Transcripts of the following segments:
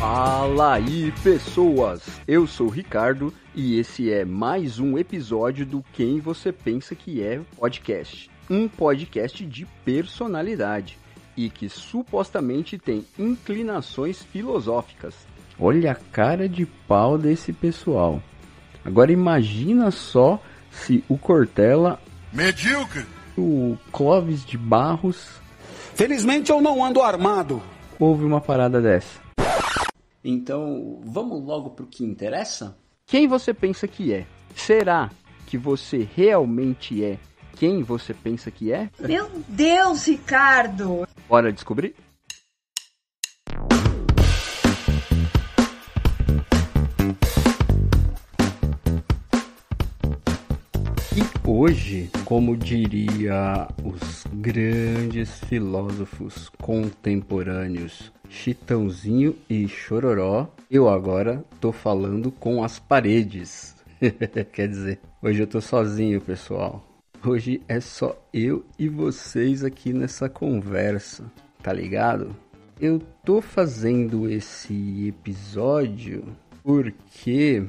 Fala aí, pessoas! Eu sou o Ricardo e esse é mais um episódio do Quem Você Pensa Que É Podcast. Um podcast de personalidade e que supostamente tem inclinações filosóficas. Olha a cara de pau desse pessoal. Agora imagina só se o Cortella, medíocre, o Clóvis de Barros... Felizmente eu não ando armado. Houve uma parada dessa. Então, vamos logo pro que interessa? Quem você pensa que é? Será que você realmente é quem você pensa que é? Meu Deus, Ricardo! Bora descobrir? E hoje, como diria os grandes filósofos contemporâneos Chitãozinho e Chororó, eu agora tô falando com as paredes. Quer dizer, hoje eu tô sozinho, pessoal. Hoje é só eu e vocês aqui nessa conversa, tá ligado? Eu tô fazendo esse episódio porque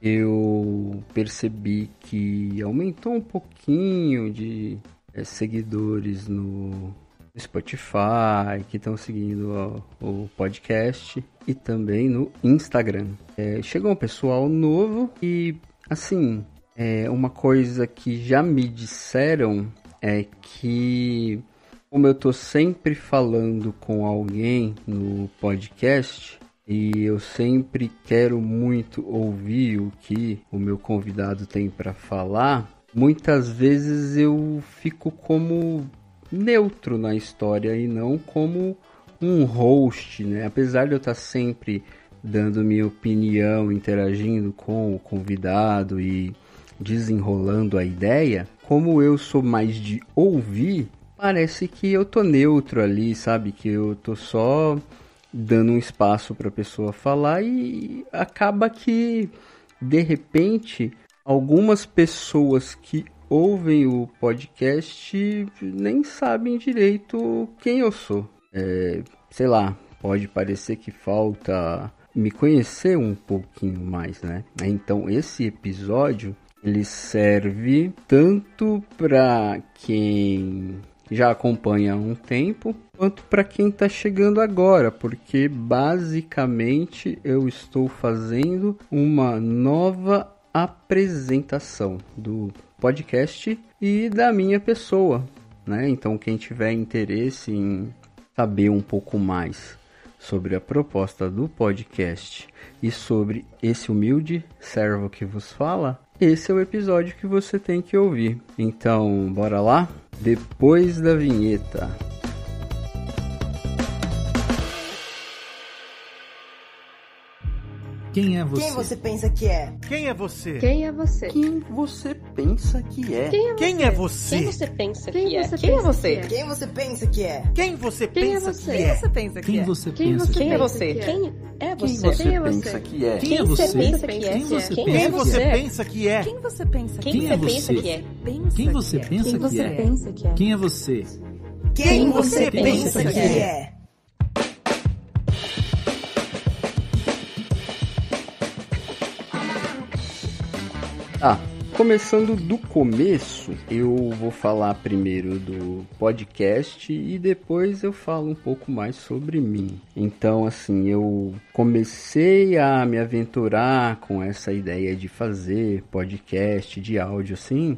eu percebi que aumentou um pouquinho de seguidores no Spotify, que estão seguindo o podcast e também no Instagram. Chegou um pessoal novo e, assim, uma coisa que já me disseram é que, como eu tô sempre falando com alguém no podcast e eu sempre quero muito ouvir o que o meu convidado tem para falar, muitas vezes eu fico como neutro na história e não como um host, né? Apesar de eu estar sempre dando minha opinião, interagindo com o convidado e desenrolando a ideia, como eu sou mais de ouvir, parece que eu tô neutro ali, sabe? Que eu tô só dando um espaço para a pessoa falar e acaba que, de repente, algumas pessoas que ouvem o podcast nem sabem direito quem eu sou. Sei lá, pode parecer que falta me conhecer um pouquinho mais, né? Então esse episódio ele serve tanto para quem já acompanha há um tempo, quanto para quem está chegando agora, porque basicamente eu estou fazendo uma nova apresentação do podcast e da minha pessoa, né? Então quem tiver interesse em saber um pouco mais sobre a proposta do podcast e sobre esse humilde servo que vos fala, esse é o episódio que você tem que ouvir. Então, bora lá? Depois da vinheta. Quem é você? Quem você pensa que é? Quem é você? Quem é você? Quem você pensa que é? Quem é você? Quem você pensa que Quem é? você Quem é você? Quem você pensa que é? Quem você Quem é pensa você? que Quem é? você pensa que Quem é? você Quem pensa é que é? você? Quem é Quem você? você Quem é pensa você? que é? Quem é você? pensa que é? Quem você Quem pensa? é Quem você você? pensa que é? Quem você pensa Quem Quem é você pensa você? que é? Quem você pensa Quem que você é? pensa que é? Quem é você? Quem você pensa que é? Tá, começando do começo, eu vou falar primeiro do podcast e depois eu falo um pouco mais sobre mim. Então, assim, eu comecei a me aventurar com essa ideia de fazer podcast de áudio, assim,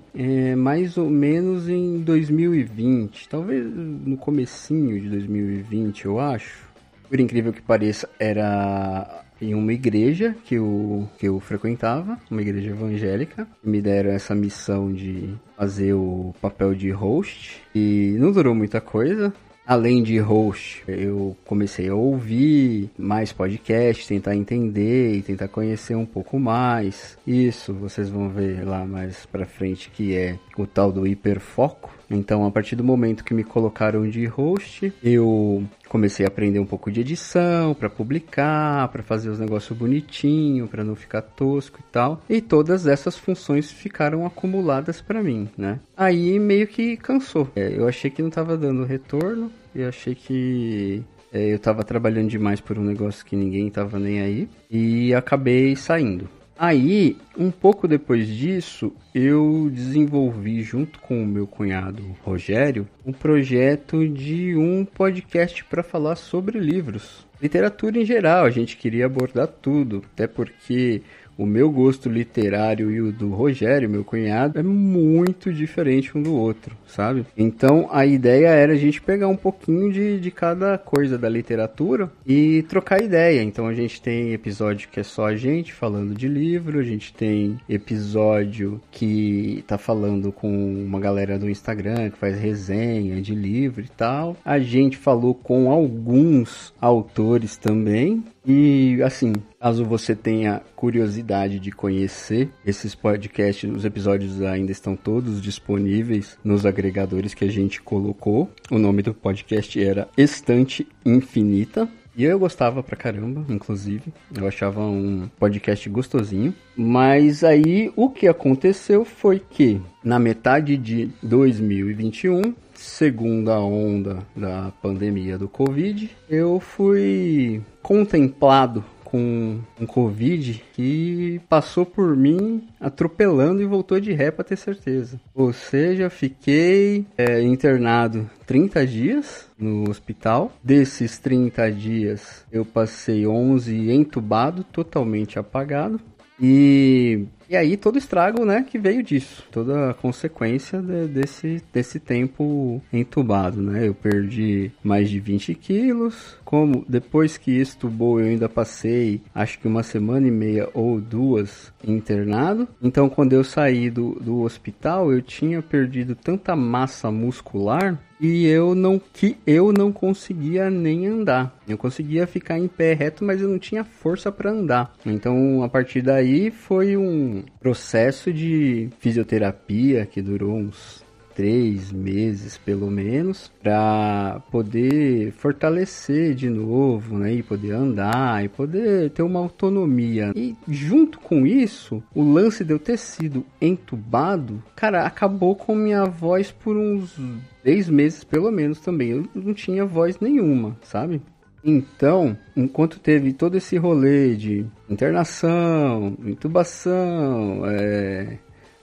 mais ou menos em 2020, talvez no comecinho de 2020, eu acho. Por incrível que pareça, era em uma igreja que eu frequentava, uma igreja evangélica. Me deram essa missão de fazer o papel de host e não durou muita coisa. Além de host, eu comecei a ouvir mais podcasts, tentar entender e tentar conhecer um pouco mais. Isso vocês vão ver lá mais pra frente, que é o tal do hiperfoco. Então, a partir do momento que me colocaram de host, eu comecei a aprender um pouco de edição para publicar, para fazer os negócios bonitinho, para não ficar tosco e tal. E todas essas funções ficaram acumuladas para mim, né? Aí meio que cansou. Eu achei que não estava dando retorno. Eu achei que Eu tava trabalhando demais por um negócio que ninguém tava nem aí. E acabei saindo. Aí, um pouco depois disso, eu desenvolvi junto com o meu cunhado Rogério um projeto de um podcast para falar sobre livros. Literatura em geral, a gente queria abordar tudo, até porque o meu gosto literário e o do Rogério, meu cunhado, é muito diferente um do outro, sabe? Então a ideia era a gente pegar um pouquinho de cada coisa da literatura e trocar ideia. Então a gente tem episódio que é só a gente falando de livro, a gente tem episódio que tá falando com uma galera do Instagram que faz resenha de livro e tal. A gente falou com alguns autores também. E assim, caso você tenha curiosidade de conhecer esses podcasts, os episódios ainda estão todos disponíveis nos agregadores que a gente colocou. O nome do podcast era Estante Infinita. E eu gostava pra caramba, inclusive. Eu achava um podcast gostosinho. Mas aí o que aconteceu foi que na metade de 2021, segunda onda da pandemia do Covid, eu fui contemplado com um Covid que passou por mim atropelando e voltou de ré para ter certeza. Ou seja, fiquei internado 30 dias no hospital. Desses 30 dias eu passei 11 entubado, totalmente apagado. E aí todo o estrago, né, que veio disso, toda a consequência desse tempo entubado, né? Eu perdi mais de 20 quilos, como depois que estubou eu ainda passei, acho que 1,5 ou 2 internado. Então quando eu saí do hospital, eu tinha perdido tanta massa muscular e eu não conseguia nem andar. Eu conseguia ficar em pé reto, mas eu não tinha força para andar. Então, a partir daí, foi um processo de fisioterapia que durou uns 3 meses, pelo menos, para poder fortalecer de novo, né? E poder andar, e poder ter uma autonomia. E junto com isso, o lance de eu ter sido entubado, cara, acabou com minha voz por uns 3 meses, pelo menos, também. Eu não tinha voz nenhuma, sabe? Então, enquanto teve todo esse rolê de internação, intubação,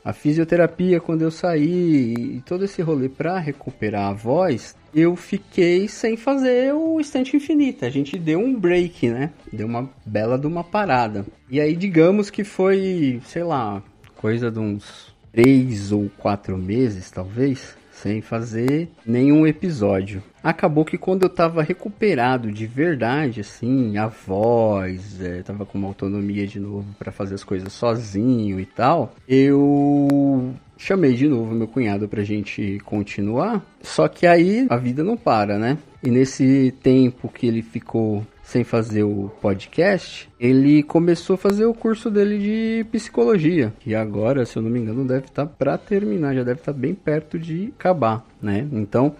a fisioterapia quando eu saí e todo esse rolê para recuperar a voz, eu fiquei sem fazer o Estante Infinita. A gente deu um break, né? Deu uma bela de uma parada. E aí, digamos que foi, sei lá, coisa de uns 3 ou 4 meses, talvez, sem fazer nenhum episódio. Acabou que quando eu tava recuperado de verdade, assim, a voz, tava com uma autonomia de novo para fazer as coisas sozinho e tal, eu chamei de novo meu cunhado pra gente continuar, só que aí a vida não para, né? E nesse tempo que ele ficou sem fazer o podcast, ele começou a fazer o curso dele de psicologia, que agora, se eu não me engano, deve estar para terminar, já deve estar bem perto de acabar, né? Então,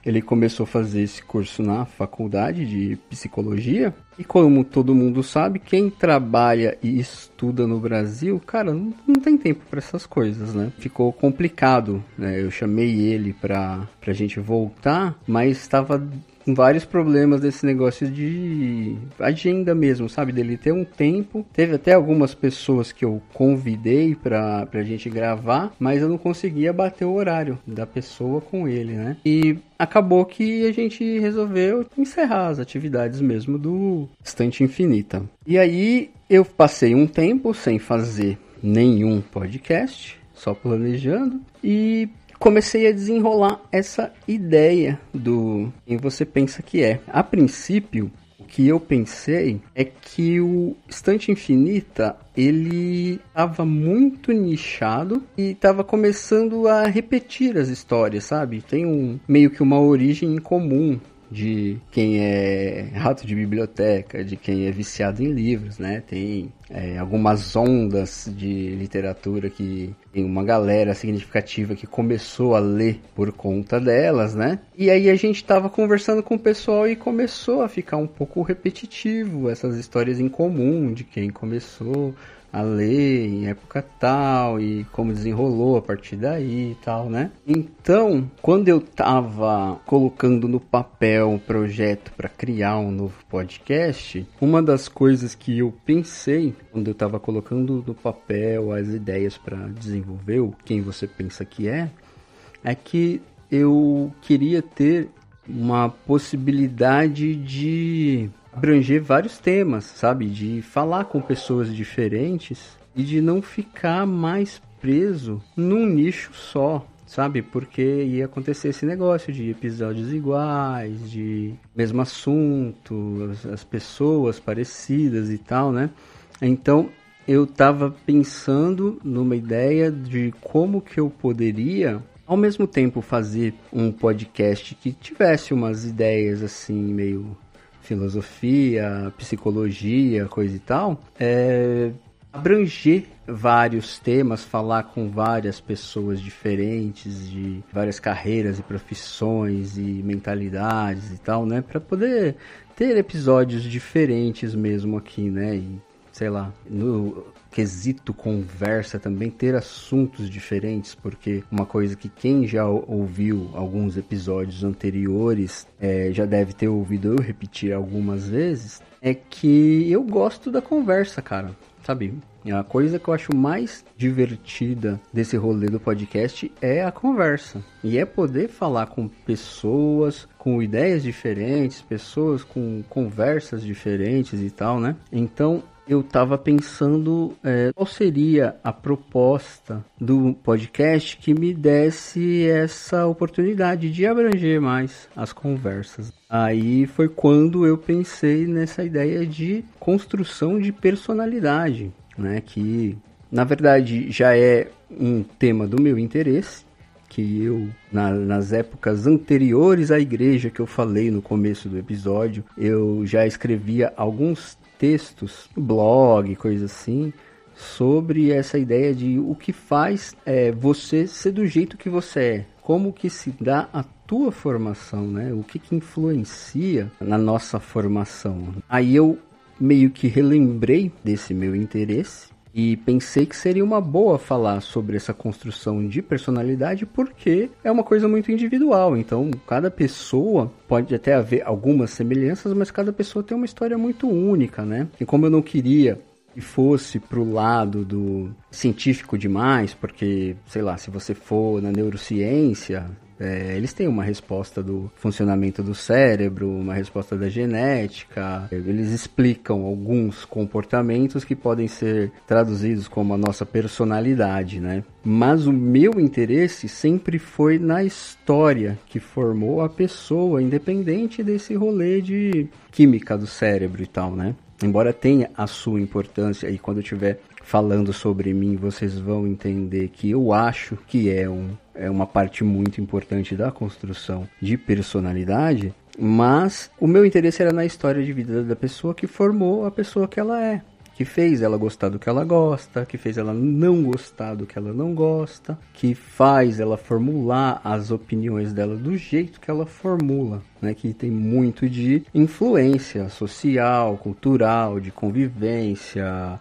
ele começou a fazer esse curso na faculdade de psicologia. E como todo mundo sabe, quem trabalha e estuda no Brasil, cara, não tem tempo para essas coisas, né? Ficou complicado, né? Eu chamei ele pra gente voltar, mas estava com vários problemas desse negócio de agenda mesmo, sabe? Dele ter um tempo. Teve até algumas pessoas que eu convidei pra gente gravar, mas eu não conseguia bater o horário da pessoa com ele, né? E acabou que a gente resolveu encerrar as atividades mesmo do Estante Infinita. E aí eu passei um tempo sem fazer nenhum podcast, só planejando, e comecei a desenrolar essa ideia do Quem Você Pensa Que É. A princípio, o que eu pensei é que o Estante Infinita, ele estava muito nichado e estava começando a repetir as histórias, sabe? Tem meio que uma origem em comum de quem é rato de biblioteca, de quem é viciado em livros, né? Tem algumas ondas de literatura que tem uma galera significativa que começou a ler por conta delas, né? E aí a gente tava conversando com o pessoal e começou a ficar um pouco repetitivo essas histórias em comum de quem começou a ler em época tal e como desenrolou a partir daí e tal, né? Então, quando eu tava colocando no papel um projeto para criar um novo podcast, uma das coisas que eu pensei quando eu tava colocando no papel as ideias para desenvolver o Quem Você Pensa Que é que eu queria ter uma possibilidade de abranger vários temas, sabe? De falar com pessoas diferentes e de não ficar mais preso num nicho só, sabe? Porque ia acontecer esse negócio de episódios iguais, de mesmo assunto, as pessoas parecidas e tal, né? Então, eu tava pensando numa ideia de como que eu poderia, ao mesmo tempo, fazer um podcast que tivesse umas ideias assim, meio filosofia, psicologia, coisa e tal, abranger vários temas, falar com várias pessoas diferentes, de várias carreiras e profissões e mentalidades e tal, né? Para poder ter episódios diferentes mesmo aqui, né? E, sei lá, no quesito conversa também ter assuntos diferentes, porque uma coisa que quem já ouviu alguns episódios anteriores já deve ter ouvido eu repetir algumas vezes, é que eu gosto da conversa, cara, sabe? A coisa que eu acho mais divertida desse rolê do podcast é a conversa. E é poder falar com pessoas com ideias diferentes, pessoas com conversas diferentes e tal, né? Então, eu tava pensando qual seria a proposta do podcast que me desse essa oportunidade de abranger mais as conversas. Aí foi quando eu pensei nessa ideia de construção de personalidade, né? Que, na verdade, já é um tema do meu interesse, que eu, nas épocas anteriores à igreja que eu falei no começo do episódio, eu já escrevia alguns textos, blog, coisa assim, sobre essa ideia de o que faz você ser do jeito que você é, como que se dá a tua formação, né? O que influencia na nossa formação. Aí eu meio que relembrei desse meu interesse e pensei que seria uma boa falar sobre essa construção de personalidade, porque é uma coisa muito individual. Então, cada pessoa pode até haver algumas semelhanças, mas cada pessoa tem uma história muito única, né? E como eu não queria que fosse pro lado do científico demais, porque, sei lá, se você for na neurociência, eles têm uma resposta do funcionamento do cérebro, uma resposta da genética, eles explicam alguns comportamentos que podem ser traduzidos como a nossa personalidade, né? Mas o meu interesse sempre foi na história que formou a pessoa, independente desse rolê de química do cérebro e tal, né? Embora tenha a sua importância, e quando eu estiver falando sobre mim, vocês vão entender que eu acho que é uma parte muito importante da construção de personalidade, mas o meu interesse era na história de vida da pessoa que formou a pessoa que ela é, que fez ela gostar do que ela gosta, que fez ela não gostar do que ela não gosta, que faz ela formular as opiniões dela do jeito que ela formula, né? Que tem muito de influência social, cultural, de convivência,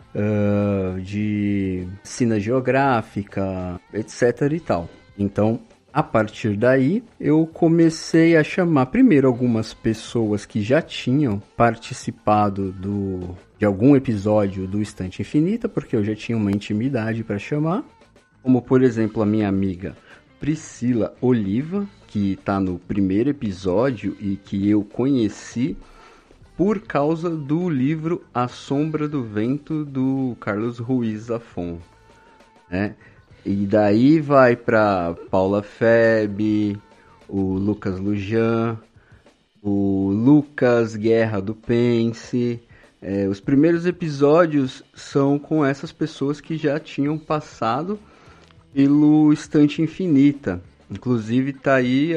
de sina geográfica, etc. e tal. Então, a partir daí, eu comecei a chamar primeiro algumas pessoas que já tinham participado de algum episódio do Estante Infinita, porque eu já tinha uma intimidade para chamar, como, por exemplo, a minha amiga Priscila Oliva, que está no primeiro episódio e que eu conheci por causa do livro A Sombra do Vento, do Carlos Ruiz Zafón, né? E daí vai para Paula Feb, o Lucas Lujan, o Lucas Guerra do Pense. Os primeiros episódios são com essas pessoas que já tinham passado pelo Estante Infinita. Inclusive tá aí,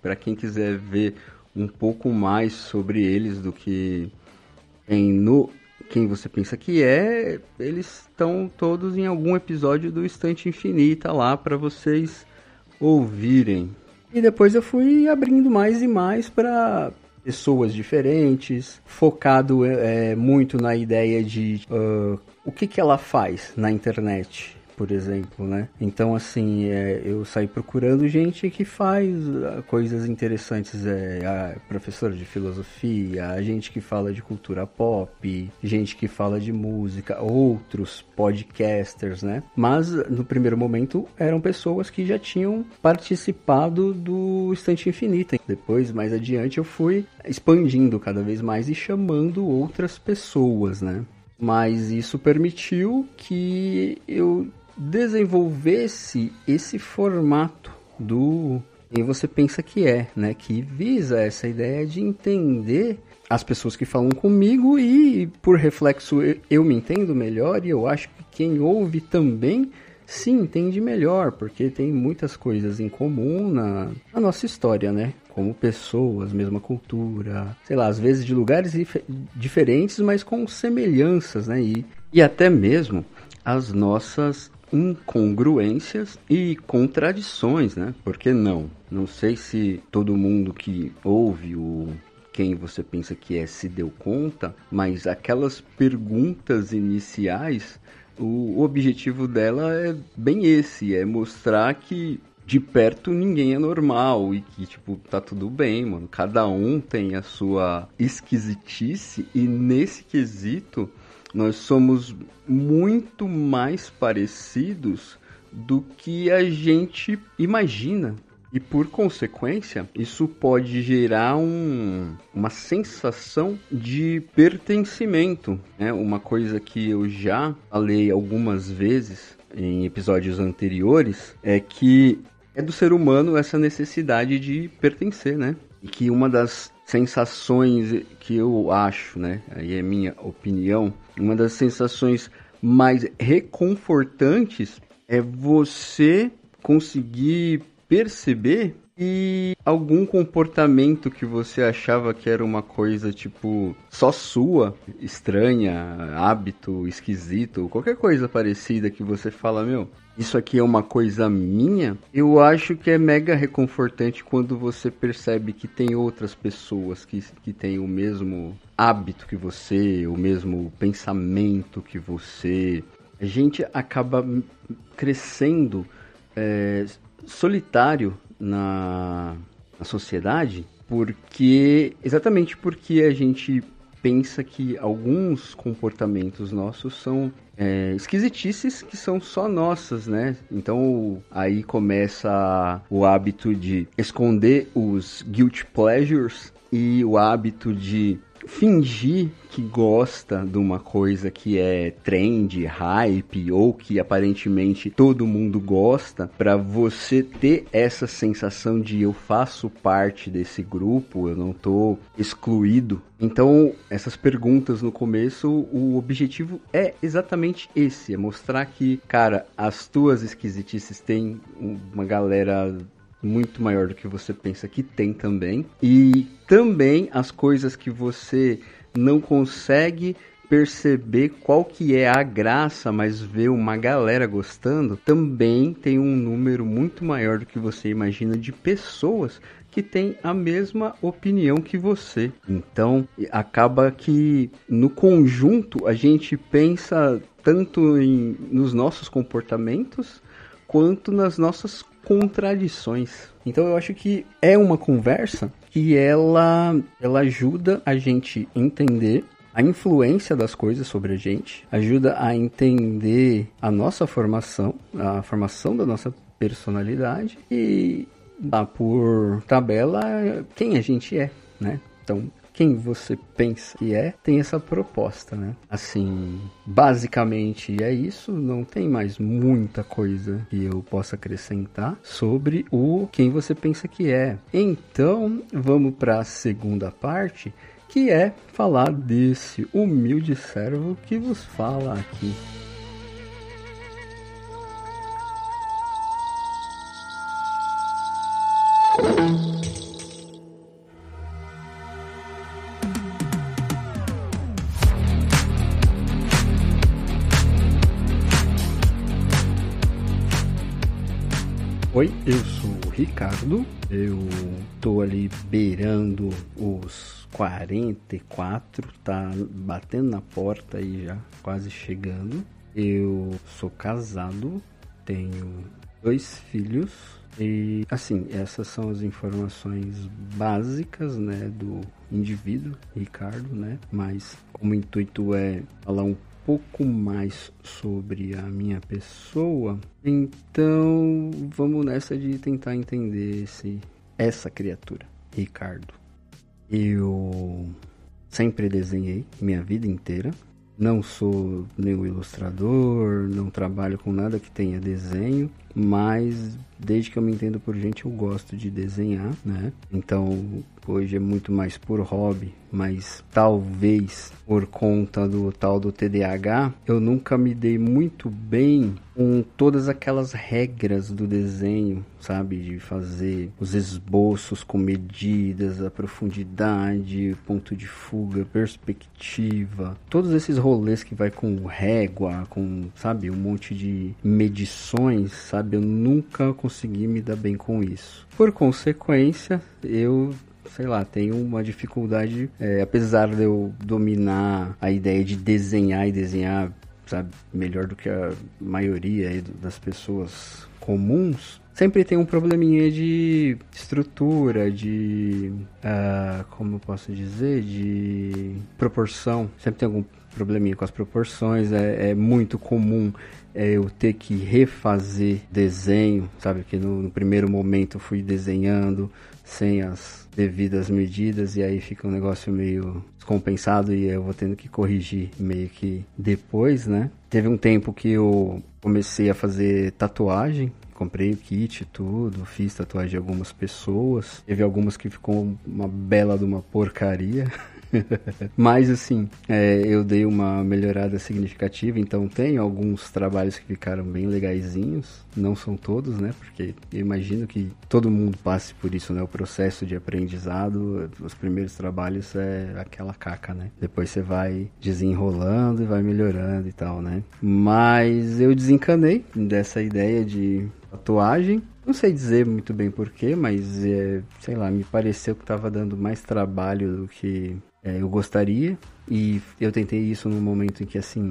para quem quiser ver um pouco mais sobre eles do que tem no Quem Você Pensa Que É, eles estão todos em algum episódio do Estante Infinita lá para vocês ouvirem. E depois eu fui abrindo mais e mais para pessoas diferentes, focado muito na ideia de o que ela faz na internet, por exemplo, né? Então, assim, eu saí procurando gente que faz coisas interessantes, a professora de filosofia, a gente que fala de cultura pop, gente que fala de música, outros podcasters, né? Mas, no primeiro momento, eram pessoas que já tinham participado do Estante Infinita. Depois, mais adiante, eu fui expandindo cada vez mais e chamando outras pessoas, né? Mas isso permitiu que eu desenvolvesse esse formato do Quem Você Pensa Que É, né? Que visa essa ideia de entender as pessoas que falam comigo e, por reflexo, eu me entendo melhor e eu acho que quem ouve também se entende melhor, porque tem muitas coisas em comum na nossa história, né? Como pessoas, mesma cultura, sei lá, às vezes de lugares diferentes, mas com semelhanças, né? E até mesmo as nossas incongruências e contradições, né? Por que não? Não sei se todo mundo que ouve o Quem Você Pensa Que É se deu conta, mas aquelas perguntas iniciais, o objetivo dela é bem esse, é mostrar que de perto ninguém é normal e que, tipo, tá tudo bem, mano. Cada um tem a sua esquisitice e nesse quesito nós somos muito mais parecidos do que a gente imagina. E por consequência, isso pode gerar uma sensação de pertencimento, né? Uma coisa que eu já falei algumas vezes em episódios anteriores é que é do ser humano essa necessidade de pertencer, né? E que uma das sensações que eu acho, né? Aí é minha opinião, uma das sensações mais reconfortantes é você conseguir perceber que algum comportamento que você achava que era uma coisa, tipo, só sua, estranha, hábito, esquisito, qualquer coisa parecida que você fala, meu, isso aqui é uma coisa minha, eu acho que é mega reconfortante quando você percebe que tem outras pessoas que têm o mesmo hábito que você, o mesmo pensamento que você. A gente acaba crescendo solitário na sociedade, exatamente porque a gente pensa que alguns comportamentos nossos são esquisitices que são só nossas, né? Então aí começa o hábito de esconder os guilty pleasures e o hábito de fingir que gosta de uma coisa que é trend, hype ou que aparentemente todo mundo gosta, para você ter essa sensação de eu faço parte desse grupo, eu não tô excluído. Então, essas perguntas no começo, o objetivo é exatamente esse, é mostrar que, cara, as tuas esquisitices têm uma galera muito maior do que você pensa que tem também. E também as coisas que você não consegue perceber qual que é a graça, mas vê uma galera gostando, também tem um número muito maior do que você imagina de pessoas que tem a mesma opinião que você. Então, acaba que no conjunto a gente pensa tanto nos nossos comportamentos quanto nas nossas contradições. Então eu acho que é uma conversa que ela ajuda a gente a entender a influência das coisas sobre a gente, ajuda a entender a nossa formação, a formação da nossa personalidade e dá por tabela quem a gente é, né? Então, quem você pensa que é, tem essa proposta, né? Assim, basicamente é isso, não tem mais muita coisa que eu possa acrescentar sobre o quem você pensa que é. Então, vamos para a segunda parte, que é falar desse humilde servo que vos fala aqui. Oi, eu sou o Ricardo, eu tô ali beirando os 44, tá batendo na porta aí já, quase chegando. Eu sou casado, tenho 2 filhos e, assim, essas são as informações básicas, né, do indivíduo, Ricardo, né, mas como o intuito é falar um pouco mais sobre a minha pessoa, então vamos nessa de tentar entender essa criatura, Ricardo. Eu sempre desenhei minha vida inteira. Não sou nenhum ilustrador, não trabalho com nada que tenha desenho, mas desde que eu me entendo por gente eu gosto de desenhar, né? Então hoje é muito mais por hobby, mas talvez por conta do tal do TDAH, eu nunca me dei muito bem com todas aquelas regras do desenho, sabe? De fazer os esboços com medidas, a profundidade, ponto de fuga, perspectiva, todos esses rolês que vai com régua, com, sabe, um monte de medições, sabe? Eu nunca consegui me dar bem com isso. Por consequência, eu sei lá, tenho uma dificuldade, apesar de eu dominar a ideia de desenhar e desenhar, sabe, melhor do que a maioria aí das pessoas comuns, sempre tem um probleminha de estrutura, de, como eu posso dizer, de proporção. Sempre tem algum probleminha com as proporções, é muito comum eu ter que refazer desenho, sabe, que no primeiro momento eu fui desenhando sem as devidas medidas e aí fica um negócio meio descompensado e eu vou tendo que corrigir meio que depois, né? Teve um tempo que eu comecei a fazer tatuagem, comprei o kit e tudo, fiz tatuagem de algumas pessoas, teve algumas que ficou uma bela de uma porcaria. Mas assim, eu dei uma melhorada significativa, então tem alguns trabalhos que ficaram bem legaizinhos, não são todos, né, porque eu imagino que todo mundo passe por isso, né, o processo de aprendizado, os primeiros trabalhos é aquela caca, né, depois você vai desenrolando e vai melhorando e tal, né, mas eu desencanei dessa ideia de tatuagem. Não sei dizer muito bem porquê, mas sei lá, me pareceu que estava dando mais trabalho do que eu gostaria. E eu tentei isso num momento em que, assim,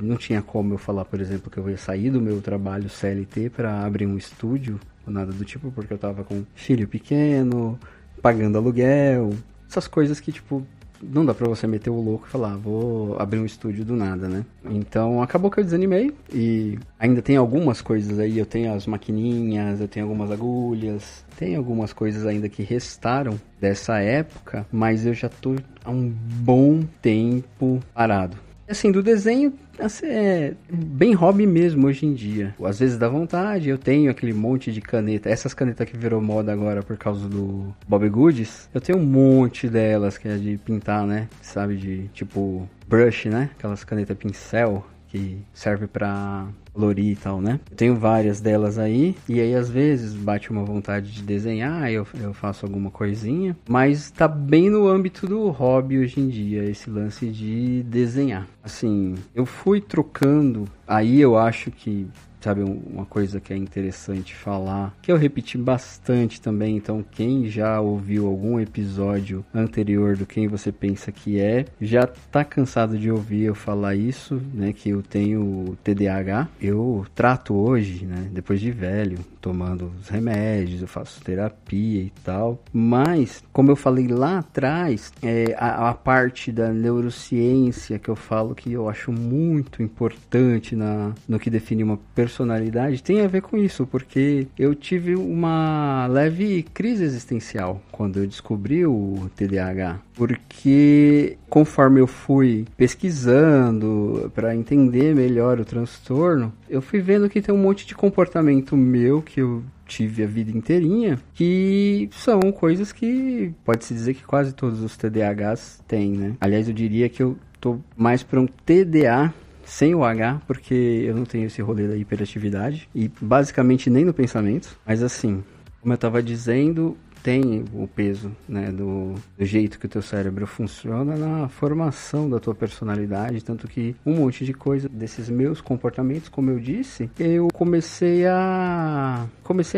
não tinha como eu falar, por exemplo, que eu ia sair do meu trabalho CLT para abrir um estúdio, ou nada do tipo, porque eu tava com filho pequeno, pagando aluguel, essas coisas que, tipo, não dá pra você meter o louco e falar, vou abrir um estúdio do nada, né? Então, acabou que eu desanimei e ainda tem algumas coisas aí, eu tenho as maquininhas, eu tenho algumas agulhas, tem algumas coisas ainda que restaram dessa época, mas eu já tô há um bom tempo parado. Assim, do desenho, assim, é bem hobby mesmo hoje em dia. Às vezes dá vontade, eu tenho aquele monte de caneta. Essas canetas que virou moda agora por causa do Bob Goods, eu tenho um monte delas que é de pintar, né? Sabe, de tipo brush, né? Aquelas canetas pincel que serve pra colorir e tal, né? Eu tenho várias delas aí, e aí às vezes bate uma vontade de desenhar, eu faço alguma coisinha, mas tá bem no âmbito do hobby hoje em dia, esse lance de desenhar. Assim, eu fui trocando, aí eu acho que, sabe, uma coisa que é interessante falar, que eu repeti bastante também, então quem já ouviu algum episódio anterior do Quem Você Pensa Que É, já tá cansado de ouvir eu falar isso, né, que eu tenho TDAH, eu trato hoje, né, depois de velho, tomando os remédios, eu faço terapia e tal, mas, como eu falei lá atrás, a parte da neurociência que eu falo que eu acho muito importante no que define uma personalidade, tem a ver com isso, porque eu tive uma leve crise existencial quando eu descobri o TDAH, porque conforme eu fui pesquisando para entender melhor o transtorno, eu fui vendo que tem um monte de comportamento meu que eu tive a vida inteirinha, que são coisas que pode-se dizer que quase todos os TDAHs têm, né? Aliás, eu diria que eu tô mais para um TDA sem o H, porque eu não tenho esse rolê da hiperatividade, e basicamente nem no pensamento, mas assim, como eu tava dizendo, tem o peso, né, do jeito que o teu cérebro funciona na formação da tua personalidade, tanto que um monte de coisa desses meus comportamentos, como eu disse, eu comecei a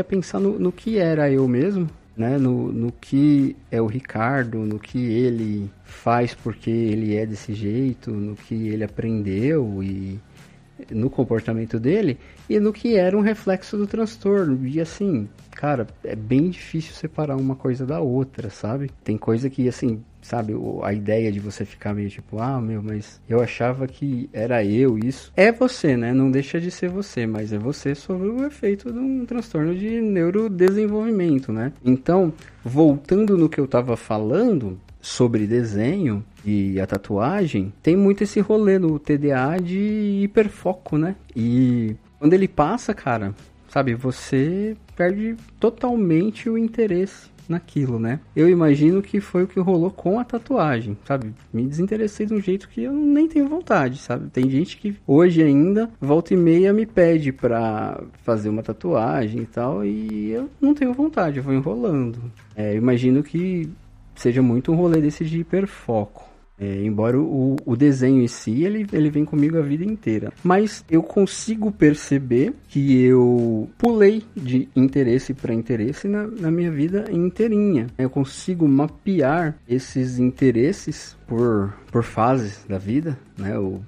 pensar no que era eu mesmo, né, no que é o Ricardo, no que ele faz porque ele é desse jeito, no que ele aprendeu e no comportamento dele, e no que era um reflexo do transtorno. E assim, cara, é bem difícil separar uma coisa da outra, sabe? Tem coisa que, assim, sabe, a ideia de você ficar meio tipo, mas eu achava que era eu isso. É você, né? Não deixa de ser você, mas é você sob o efeito de um transtorno de neurodesenvolvimento, né? Então, voltando no que eu tava falando sobre desenho e a tatuagem, tem muito esse rolê no TDA de hiperfoco, né? E quando ele passa, cara, sabe, você perde totalmente o interesse naquilo, né? Eu imagino que foi o que rolou com a tatuagem, sabe? Me desinteressei de um jeito que eu nem tenho vontade, sabe? Tem gente que hoje ainda, volta e meia, me pede pra fazer uma tatuagem e tal, e eu não tenho vontade, eu vou enrolando. Eu imagino que seja muito um rolê desse de hiperfoco. Embora o desenho em si, ele vem comigo a vida inteira. Mas eu consigo perceber que eu pulei de interesse para interesse na minha vida inteirinha. Eu consigo mapear esses interesses por fases da vida, né? O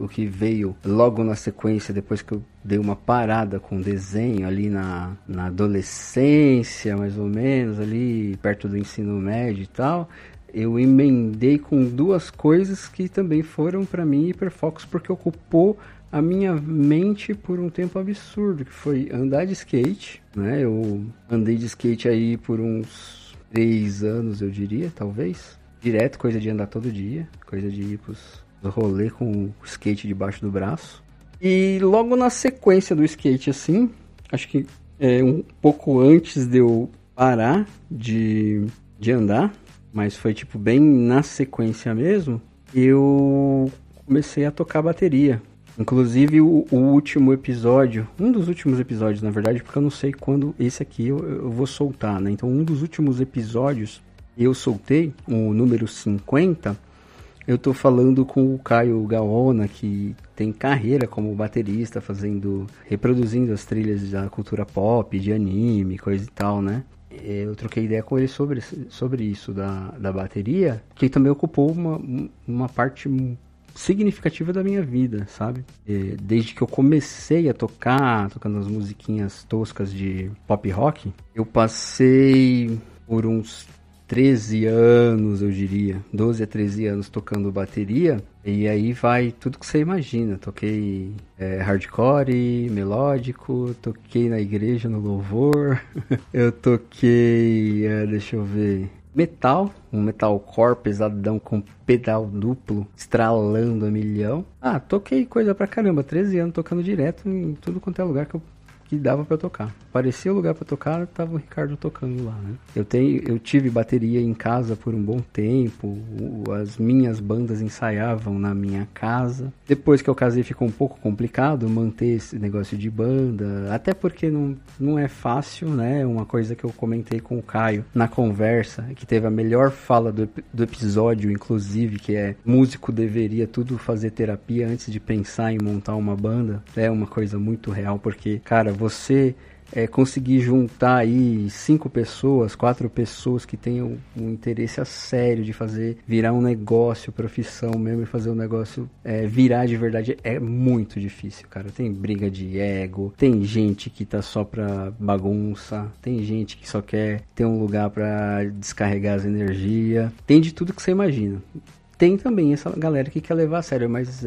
que veio logo na sequência, depois que eu dei uma parada com desenho ali na adolescência, mais ou menos, ali perto do ensino médio e tal, eu emendei com duas coisas que também foram para mim hiperfocos, porque ocupou a minha mente por um tempo absurdo, que foi andar de skate, né? Eu andei de skate aí por uns 3 anos, eu diria, talvez. Direto, coisa de andar todo dia, coisa de ir pros rolê com o skate debaixo do braço. E logo na sequência do skate, assim, acho que um pouco antes de eu parar de andar, mas foi tipo bem na sequência mesmo, eu comecei a tocar bateria. Inclusive o último episódio, um dos últimos episódios na verdade, porque eu não sei quando esse aqui eu vou soltar, né? Então um dos últimos episódios eu soltei, o número 50, eu tô falando com o Caio Gaona, que tem carreira como baterista, reproduzindo as trilhas da cultura pop, de anime, coisa e tal, né? Eu troquei ideia com ele sobre isso da bateria, que também ocupou uma parte significativa da minha vida, sabe? Desde que eu comecei a tocando as musiquinhas toscas de pop rock, eu passei por uns 13 anos, eu diria, 12 a 13 anos tocando bateria, e aí vai tudo que você imagina. Toquei hardcore, melódico, toquei na igreja no louvor, eu toquei, deixa eu ver, um metalcore pesadão com pedal duplo, estralando a milhão. Toquei coisa pra caramba, 13 anos tocando direto em tudo quanto é lugar que dava pra eu tocar. Parecia o lugar pra tocar, tava o Ricardo tocando lá, né? Eu tive bateria em casa por um bom tempo, as minhas bandas ensaiavam na minha casa. Depois que eu casei ficou um pouco complicado manter esse negócio de banda, até porque não é fácil, né? Uma coisa que eu comentei com o Caio na conversa, que teve a melhor fala do episódio, inclusive, que é: músico deveria tudo fazer terapia antes de pensar em montar uma banda. É uma coisa muito real, porque, cara, você conseguir juntar aí 5 pessoas, 4 pessoas que tenham um interesse a sério de fazer virar um negócio, profissão mesmo, e fazer o negócio virar de verdade, é muito difícil, cara. Tem briga de ego, tem gente que tá só pra bagunça, tem gente que só quer ter um lugar pra descarregar as energias, tem de tudo que você imagina. Tem também essa galera que quer levar a sério, mas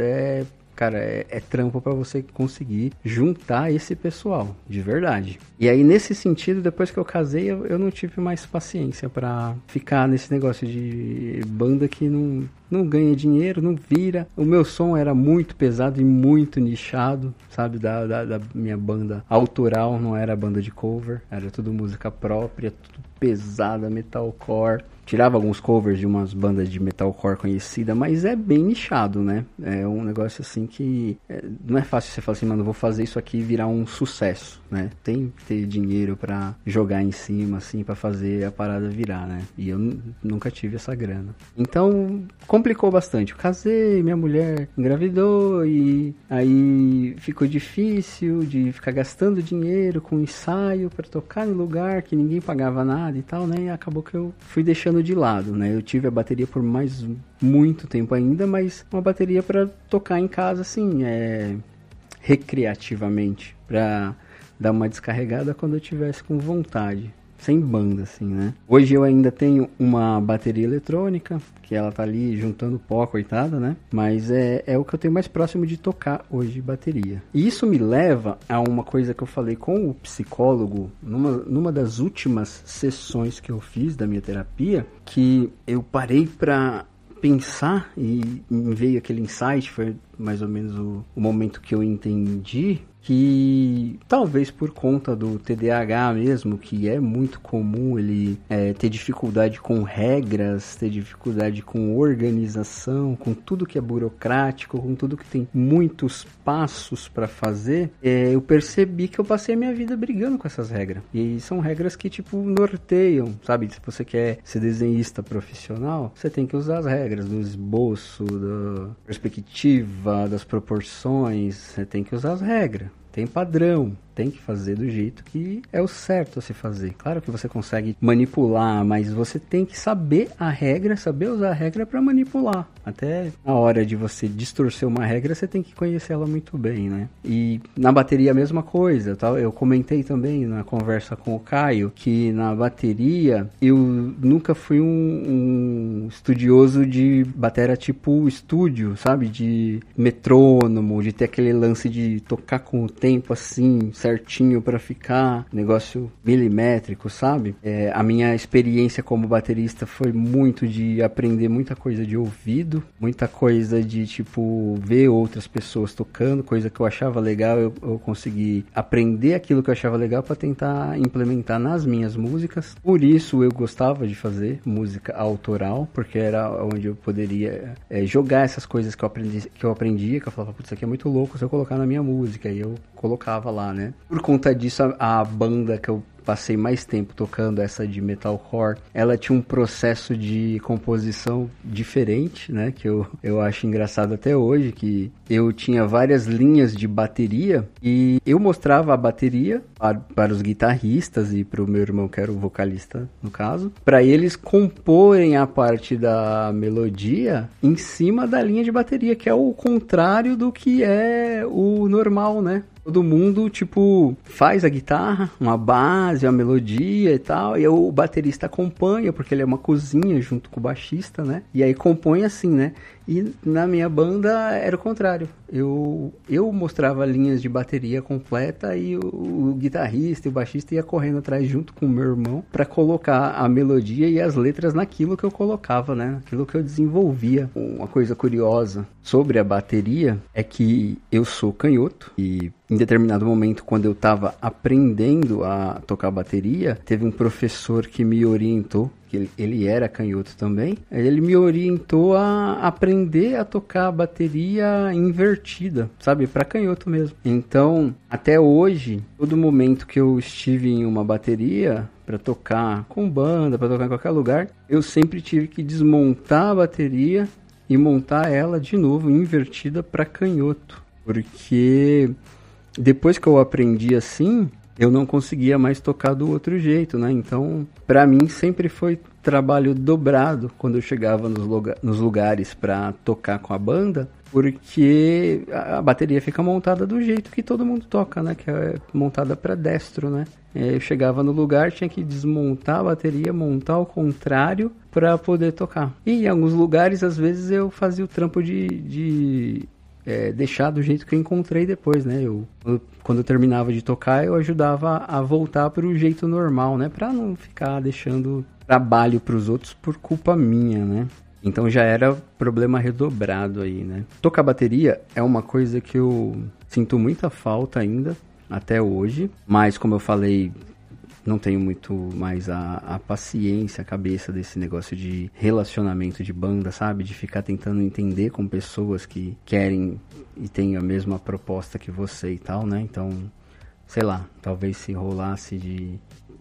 cara, é trampo pra você conseguir juntar esse pessoal, de verdade. E aí, nesse sentido, depois que eu casei, eu não tive mais paciência pra ficar nesse negócio de banda que não ganha dinheiro, não vira. O meu som era muito pesado e muito nichado, sabe? Da minha banda autoral, não era banda de cover, era tudo música própria, tudo pesada, metalcore. tirava alguns covers de umas bandas de metalcore conhecida, mas é bem nichado, né? É um negócio assim que não é fácil você falar assim, mano, vou fazer isso aqui virar um sucesso, né? Tem que ter dinheiro pra jogar em cima, assim, pra fazer a parada virar, né? E eu nunca tive essa grana. Então, complicou bastante. Eu casei, minha mulher engravidou e aí ficou difícil de ficar gastando dinheiro com ensaio pra tocar em lugar que ninguém pagava nada e tal, né? E acabou que eu fui deixando de lado, né? Eu tive a bateria por mais muito tempo ainda, mas uma bateria pra tocar em casa, assim, recreativamente, pra dar uma descarregada quando eu tivesse com vontade. Sem banda, assim, né? Hoje eu ainda tenho uma bateria eletrônica, que ela tá ali juntando pó, coitada, né? Mas é o que eu tenho mais próximo de tocar hoje, bateria. E isso me leva a uma coisa que eu falei com o psicólogo numa das últimas sessões que eu fiz da minha terapia, que eu parei pra pensar e me veio aquele insight, foi mais ou menos o momento que eu entendi que talvez por conta do TDAH mesmo, que é muito comum ele ter dificuldade com regras, ter dificuldade com organização, com tudo que é burocrático, com tudo que tem muitos passos para fazer, eu percebi que eu passei a minha vida brigando com essas regras. E são regras que, tipo, norteiam, sabe? Se você quer ser desenhista profissional, você tem que usar as regras do esboço, da perspectiva, das proporções, você tem que usar as regras. Tem padrão, tem que fazer do jeito que é o certo a se fazer. Claro que você consegue manipular, mas você tem que saber a regra, saber usar a regra para manipular. Até na hora de você distorcer uma regra, você tem que conhecer ela muito bem, né? E na bateria a mesma coisa, tá? Eu comentei também na conversa com o Caio que na bateria eu nunca fui um estudioso de bateria tipo estúdio, sabe? De metrônomo, de ter aquele lance de tocar com o tempo assim, certinho para ficar, negócio milimétrico, sabe? A minha experiência como baterista foi muito de aprender muita coisa de ouvido, muita coisa de, tipo, ver outras pessoas tocando, coisa que eu achava legal, eu consegui aprender aquilo que eu achava legal para tentar implementar nas minhas músicas. Por isso eu gostava de fazer música autoral, porque era onde eu poderia jogar essas coisas que eu aprendia, que eu falava, putz, isso aqui é muito louco se eu colocar na minha música, e eu colocava lá, né? Por conta disso, a banda que eu passei mais tempo tocando, essa de metalcore, ela tinha um processo de composição diferente, né? Que eu acho engraçado até hoje, que eu tinha várias linhas de bateria e eu mostrava a bateria para os guitarristas e para o meu irmão, que era o vocalista, no caso, para eles comporem a parte da melodia em cima da linha de bateria, que é o contrário do que é o normal, né? Todo mundo, tipo, faz a guitarra, uma base, uma melodia e tal, e o baterista acompanha, porque ele é uma cozinha junto com o baixista, né? E aí compõe assim, né? E na minha banda era o contrário. Eu mostrava linhas de bateria completa e o guitarrista e o baixista ia correndo atrás junto com o meu irmão para colocar a melodia e as letras naquilo que eu colocava, né? Naquilo que eu desenvolvia. Uma coisa curiosa sobre a bateria é que eu sou canhoto e em determinado momento, quando eu estava aprendendo a tocar bateria, teve um professor que me orientou, que ele era canhoto também, ele me orientou a aprender a tocar bateria invertida, sabe, para canhoto mesmo. Então, até hoje, todo momento que eu estive em uma bateria para tocar com banda, para tocar em qualquer lugar, eu sempre tive que desmontar a bateria e montar ela de novo invertida para canhoto, porque depois que eu aprendi assim, eu não conseguia mais tocar do outro jeito, né? Então, pra mim sempre foi trabalho dobrado quando eu chegava nos lugares pra tocar com a banda, porque a bateria fica montada do jeito que todo mundo toca, né? Que é montada pra destro, né? Eu chegava no lugar, tinha que desmontar a bateria, montar ao contrário pra poder tocar. E em alguns lugares, às vezes, eu fazia o trampo de deixar do jeito que eu encontrei depois, né? Quando eu terminava de tocar, eu ajudava a voltar para o jeito normal, né? Para não ficar deixando trabalho para os outros por culpa minha, né? Então já era problema redobrado aí, né? Tocar bateria é uma coisa que eu sinto muita falta ainda, até hoje. Mas como eu falei, não tenho muito mais a paciência, a cabeça desse negócio de relacionamento de banda, sabe? De ficar tentando entender com pessoas que querem e têm a mesma proposta que você e tal, né? Então, sei lá, talvez se rolasse de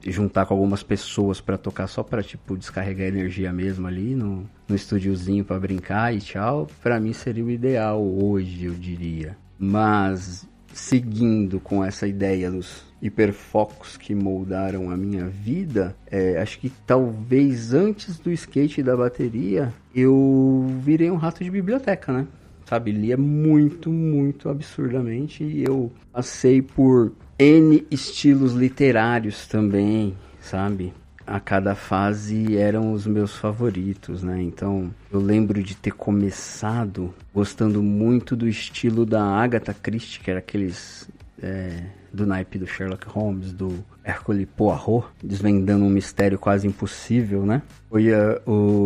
juntar com algumas pessoas pra tocar só pra, tipo, descarregar energia mesmo ali no estúdiozinho pra brincar e tchau, pra mim seria o ideal hoje, eu diria. Mas, seguindo com essa ideia dos hiperfocos que moldaram a minha vida, acho que talvez antes do skate e da bateria, eu virei um rato de biblioteca, né? Sabe, lia muito, muito absurdamente, e eu passei por N estilos literários também, sabe? A cada fase eram os meus favoritos, né? Então, eu lembro de ter começado gostando muito do estilo da Agatha Christie, que era aqueles do naipe do Sherlock Holmes, do Hercule Poirot, desvendando um mistério quase impossível, né? Foi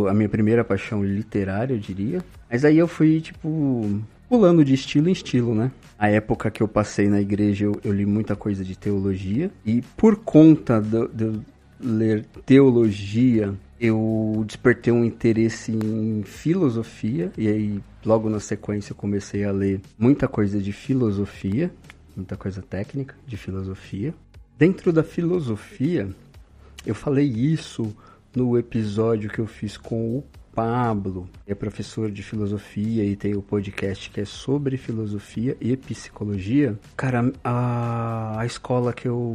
a minha primeira paixão literária, eu diria. Mas aí eu fui, tipo, pulando de estilo em estilo, né? A época que eu passei na igreja, eu li muita coisa de teologia. E por conta de eu ler teologia, eu despertei um interesse em filosofia. E aí, logo na sequência, eu comecei a ler muita coisa de filosofia. Muita coisa técnica de filosofia. Dentro da filosofia, eu falei isso no episódio que eu fiz com o Pablo, que é professor de filosofia e tem o podcast que é sobre filosofia e psicologia. Cara, a escola que eu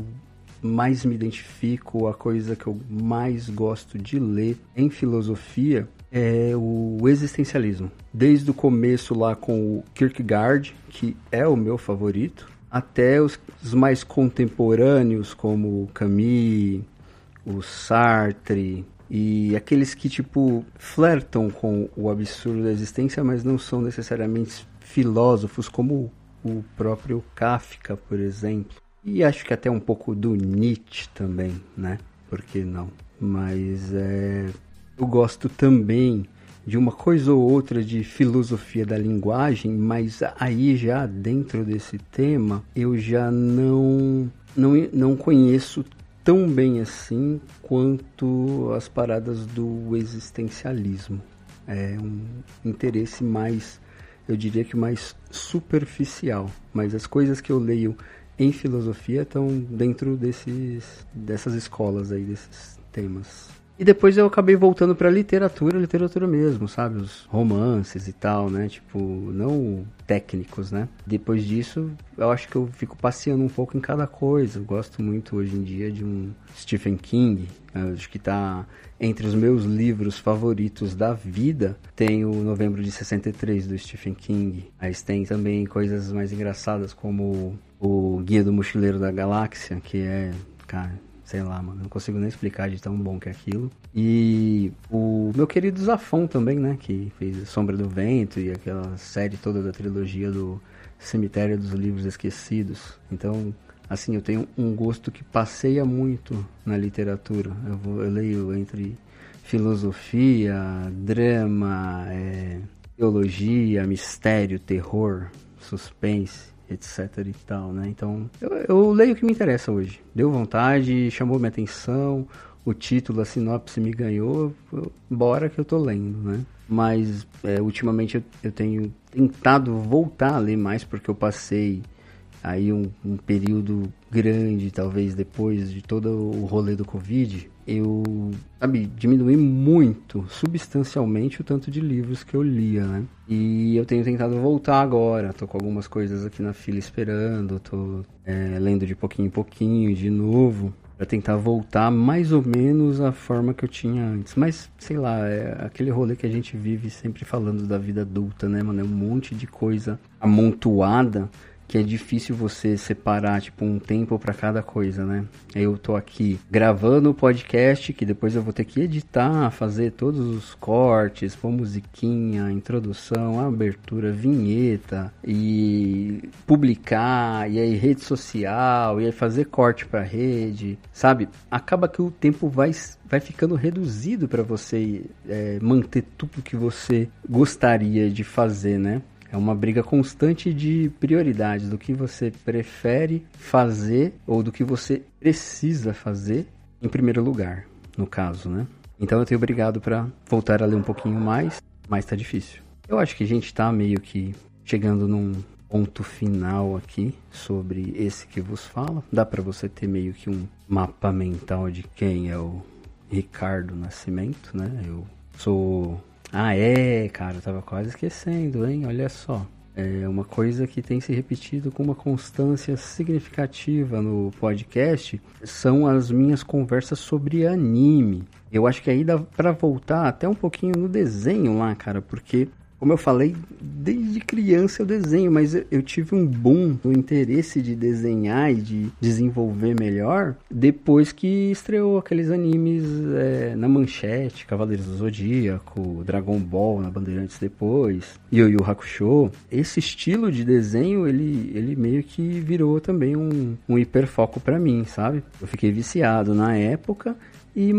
mais me identifico, a coisa que eu mais gosto de ler em filosofia é o existencialismo. Desde o começo lá com o Kierkegaard, que é o meu favorito, até os mais contemporâneos como o Camus, o Sartre e aqueles que, tipo, flertam com o absurdo da existência, mas não são necessariamente filósofos, como o próprio Kafka, por exemplo. E acho que até um pouco do Nietzsche também, né? Por que não? Mas eu gosto também de uma coisa ou outra de filosofia da linguagem, mas aí já dentro desse tema eu já não conheço tão bem assim quanto as paradas do existencialismo. É um interesse mais, eu diria que mais superficial, mas as coisas que eu leio em filosofia estão dentro dessas escolas aí, desses temas. E depois eu acabei voltando pra literatura mesmo, sabe? Os romances e tal, né? Tipo, não técnicos, né? Depois disso, eu acho que eu fico passeando um pouco em cada coisa. Eu gosto muito hoje em dia de um Stephen King. Acho que tá entre os meus livros favoritos da vida. Tem o Novembro de 63 do Stephen King. Mas tem também coisas mais engraçadas como o Guia do Mochileiro da Galáxia, que é, cara, sei lá, mano, não consigo nem explicar de tão bom que é aquilo. E o meu querido Zafón também, né, que fez Sombra do Vento e aquela série toda da trilogia do Cemitério dos Livros Esquecidos. Então, assim, eu tenho um gosto que passeia muito na literatura. Eu leio entre filosofia, drama, teologia, mistério, terror, suspense, etc e tal, né? Então, eu leio o que me interessa hoje. Deu vontade, chamou minha atenção, o título, a sinopse me ganhou, bora que eu tô lendo, né? Mas, ultimamente eu tenho tentado voltar a ler mais, porque eu passei aí um período grande, talvez depois de todo o rolê do Covid, eu, diminui muito, substancialmente, o tanto de livros que eu lia, né? E eu tenho tentado voltar agora, tô com algumas coisas aqui na fila esperando, tô lendo de pouquinho em pouquinho, de novo, pra tentar voltar mais ou menos à forma que eu tinha antes. Mas, sei lá, é aquele rolê que a gente vive sempre falando da vida adulta, né, mano? É um monte de coisa amontoada que é difícil você separar, tipo, um tempo pra cada coisa, né? Eu tô aqui gravando o podcast, que depois eu vou ter que editar, fazer todos os cortes, pôr musiquinha, introdução, abertura, vinheta, e publicar, e aí rede social, e aí fazer corte pra rede, sabe? Acaba que o tempo vai ficando reduzido pra você manter tudo que você gostaria de fazer, né? É uma briga constante de prioridades, do que você prefere fazer ou do que você precisa fazer em primeiro lugar, no caso, né? Então eu tenho obrigado para voltar a ler um pouquinho mais, mas tá difícil. Eu acho que a gente tá meio que chegando num ponto final aqui sobre esse que vos fala. Dá para você ter meio que um mapa mental de quem é o Ricardo Nascimento, né? Eu sou... cara, eu tava quase esquecendo, hein? Olha só. É uma coisa que tem se repetido com uma constância significativa no podcast são as minhas conversas sobre anime. Eu acho que aí dá pra voltar até um pouquinho no desenho lá, cara, porque, como eu falei, desde criança eu desenho, mas eu tive um boom no interesse de desenhar e de desenvolver melhor depois que estreou aqueles animes na Manchete, Cavaleiros do Zodíaco, Dragon Ball na Bandeirantes depois, Yu Yu Hakusho. Esse estilo de desenho, ele meio que virou também um hiperfoco pra mim, sabe? Eu fiquei viciado na época e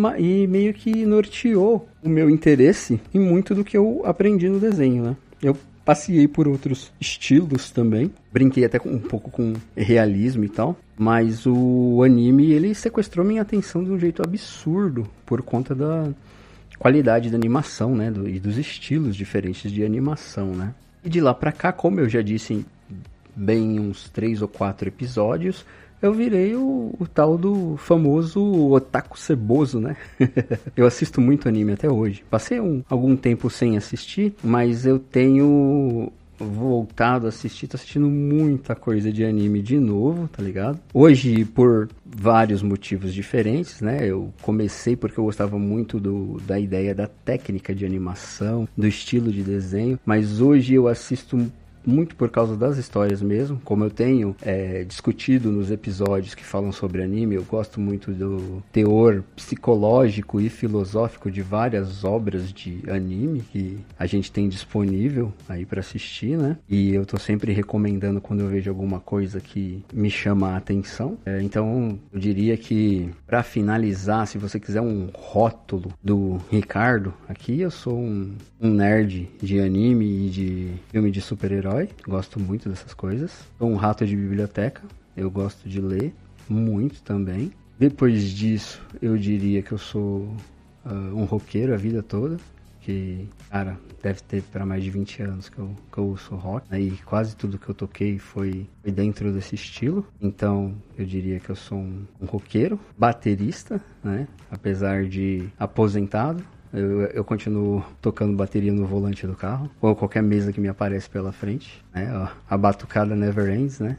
meio que norteou o meu interesse em muito do que eu aprendi no desenho, né? Eu passei por outros estilos também, brinquei até um pouco com realismo e tal, mas o anime, ele sequestrou minha atenção de um jeito absurdo por conta da qualidade da animação, né? E dos estilos diferentes de animação, né? E de lá pra cá, como eu já disse bem uns 3 ou 4 episódios, eu virei o tal do famoso otaku ceboso, né? Eu assisto muito anime até hoje. Passei algum tempo sem assistir, mas eu tenho voltado a assistir, tô assistindo muita coisa de anime de novo, tá ligado? Hoje, por vários motivos diferentes, né? Eu comecei porque eu gostava muito da ideia da técnica de animação, do estilo de desenho, mas hoje eu assisto muito por causa das histórias mesmo, como eu tenho discutido nos episódios que falam sobre anime. Eu gosto muito do teor psicológico e filosófico de várias obras de anime que a gente tem disponível aí para assistir, né? E eu tô sempre recomendando quando eu vejo alguma coisa que me chama a atenção. Então, eu diria que, para finalizar, se você quiser um rótulo do Ricardo, aqui eu sou um nerd de anime e de filme de super-herói. Gosto muito dessas coisas. Sou um rato de biblioteca. Eu gosto de ler muito também. Depois disso, eu diria que eu sou um roqueiro a vida toda. Que, cara, deve ter para mais de 20 anos que eu ouço rock. E quase tudo que eu toquei foi dentro desse estilo. Então, eu diria que eu sou um roqueiro, baterista, né? Apesar de aposentado. Eu continuo tocando bateria no volante do carro, ou qualquer mesa que me aparece pela frente, né? A batucada never ends, né?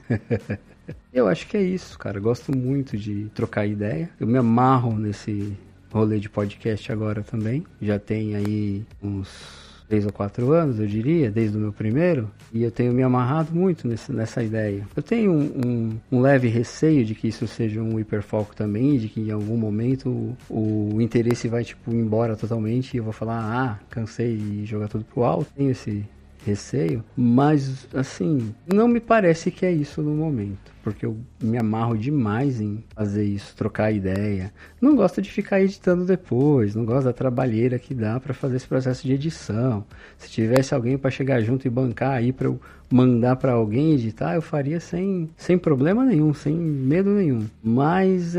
Eu acho que é isso, cara. Eu gosto muito de trocar ideia. Eu me amarro nesse rolê de podcast agora também. Já tem aí uns 3 ou 4 anos, eu diria, desde o meu primeiro, e eu tenho me amarrado muito nessa ideia. Eu tenho um leve receio de que isso seja um hiperfoco também, de que em algum momento o interesse vai, tipo, embora totalmente e eu vou falar, cansei e jogar tudo pro alto. Tenho esse receio, mas, assim, não me parece que é isso no momento, porque eu me amarro demais em fazer isso, trocar ideia. Não gosto de ficar editando depois, não gosto da trabalheira que dá pra fazer esse processo de edição. Se tivesse alguém pra chegar junto e bancar aí pra eu mandar pra alguém editar, eu faria sem problema nenhum, sem medo nenhum. Mas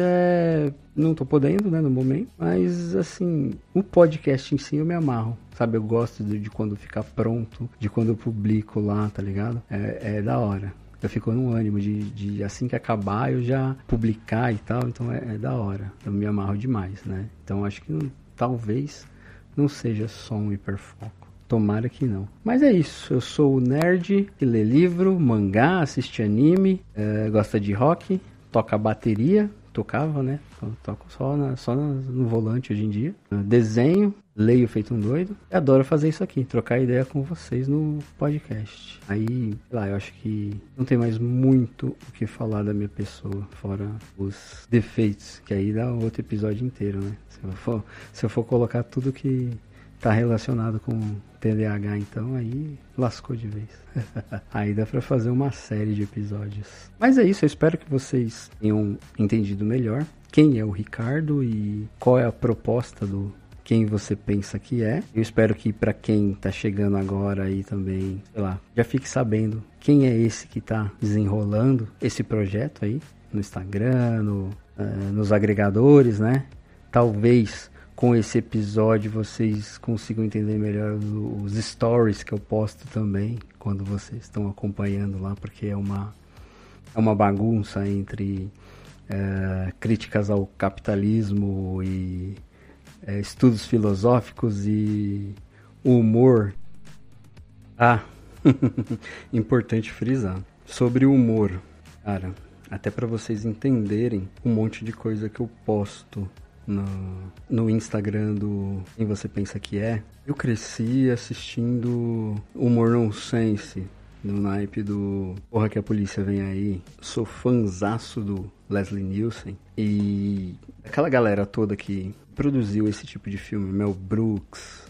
não tô podendo, né, no momento. Mas, assim, o podcast em si eu me amarro, sabe? Eu gosto de quando ficar pronto, de quando eu publico lá, tá ligado? É da hora. Eu fico num ânimo de assim que acabar eu já publicar e tal, então é da hora. Eu me amarro demais, né? Então acho que talvez não seja só um hiperfoco. Tomara que não. Mas é isso, eu sou o nerd que lê livro, mangá, assiste anime, gosta de rock, toca bateria, tocava, né? Toco só no volante hoje em dia. Desenho, leio feito um doido. E adoro fazer isso aqui, trocar ideia com vocês no podcast. Aí, sei lá, eu acho que não tem mais muito o que falar da minha pessoa, fora os defeitos, que aí dá outro episódio inteiro, né? Se eu for colocar tudo que tá relacionado com TDAH, então aí lascou de vez. Aí dá pra fazer uma série de episódios. Mas é isso, eu espero que vocês tenham entendido melhor quem é o Ricardo e qual é a proposta do quem você pensa que é. Eu espero que pra quem tá chegando agora aí também, sei lá, já fique sabendo quem é esse que tá desenrolando esse projeto aí no Instagram, nos agregadores, né? Talvez com esse episódio vocês consigam entender melhor os stories que eu posto também, quando vocês estão acompanhando lá, porque é uma bagunça entre críticas ao capitalismo e estudos filosóficos e humor. Importante frisar. Sobre o humor, cara, até para vocês entenderem um monte de coisa que eu posto no Instagram do Quem Você Pensa Que É. Eu cresci assistindo humor nonsense, no naipe do Porra que a Polícia Vem Aí. Sou fãzaço do Leslie Nielsen. E aquela galera toda que produziu esse tipo de filme, Mel Brooks,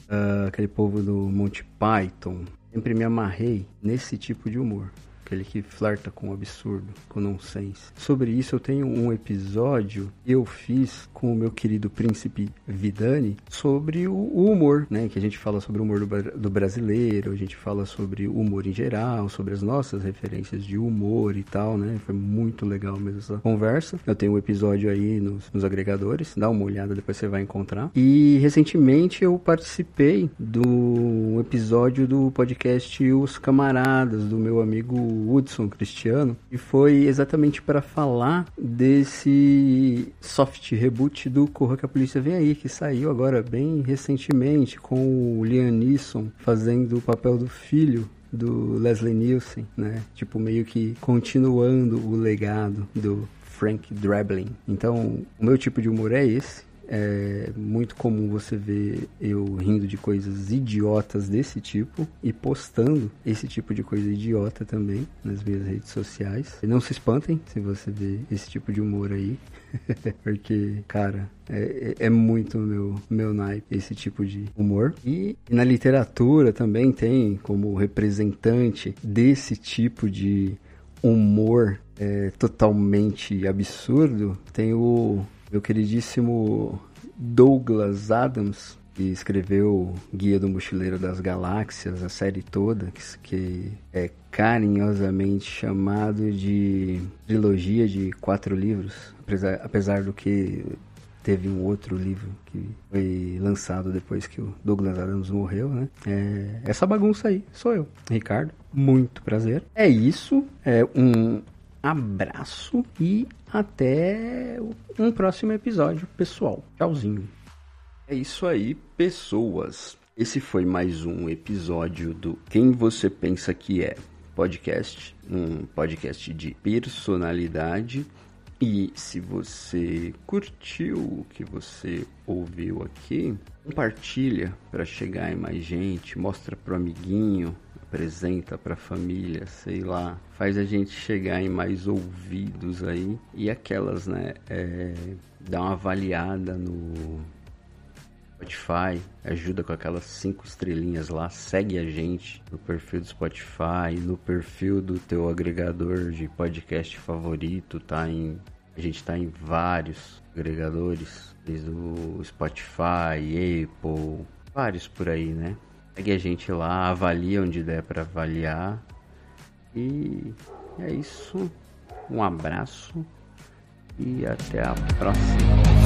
aquele povo do Monty Python, sempre me amarrei nesse tipo de humor. Aquele que flerta com o absurdo, com o nonsense. Sobre isso eu tenho um episódio que eu fiz com o meu querido príncipe Vidani sobre o humor, né? Que a gente fala sobre o humor do brasileiro, a gente fala sobre o humor em geral, sobre as nossas referências de humor e tal, né? Foi muito legal mesmo essa conversa. Eu tenho um episódio aí nos agregadores, dá uma olhada, depois você vai encontrar. E recentemente eu participei do episódio do podcast Os Camaradas, do meu amigo Hudson Cristiano, e foi exatamente para falar desse soft reboot do Corra que a Polícia Vem Aí, que saiu agora bem recentemente, com o Liam Neeson fazendo o papel do filho do Leslie Nielsen, né? Tipo, meio que continuando o legado do Frank Drebin. Então, o meu tipo de humor é esse. É muito comum você ver eu rindo de coisas idiotas desse tipo e postando esse tipo de coisa idiota também nas minhas redes sociais. E não se espantem se você ver esse tipo de humor aí, porque, cara, é muito meu naipe esse tipo de humor. E na literatura também tem como representante desse tipo de humor totalmente absurdo, tem o meu queridíssimo Douglas Adams, que escreveu Guia do Mochileiro das Galáxias, a série toda, que é carinhosamente chamado de trilogia de 4 livros, apesar do que teve um outro livro que foi lançado depois que o Douglas Adams morreu, né? Essa bagunça aí, sou eu, Ricardo. Muito prazer. É isso, um abraço e até um próximo episódio, pessoal. Tchauzinho. É isso aí, pessoas. Esse foi mais um episódio do Quem Você Pensa Que É podcast, um podcast de personalidade. E se você curtiu o que você ouviu aqui, compartilha para chegar em mais gente, mostra pro amiguinho, apresenta pra família, sei lá, faz a gente chegar em mais ouvidos aí. E aquelas, né, dá uma avaliada no Spotify, ajuda com aquelas 5 estrelinhas lá, segue a gente no perfil do Spotify, no perfil do teu agregador de podcast favorito, a gente tá em vários agregadores, desde o Spotify, Apple, vários por aí, né? Segue a gente lá, avalia onde der para avaliar. E é isso. Um abraço e até a próxima.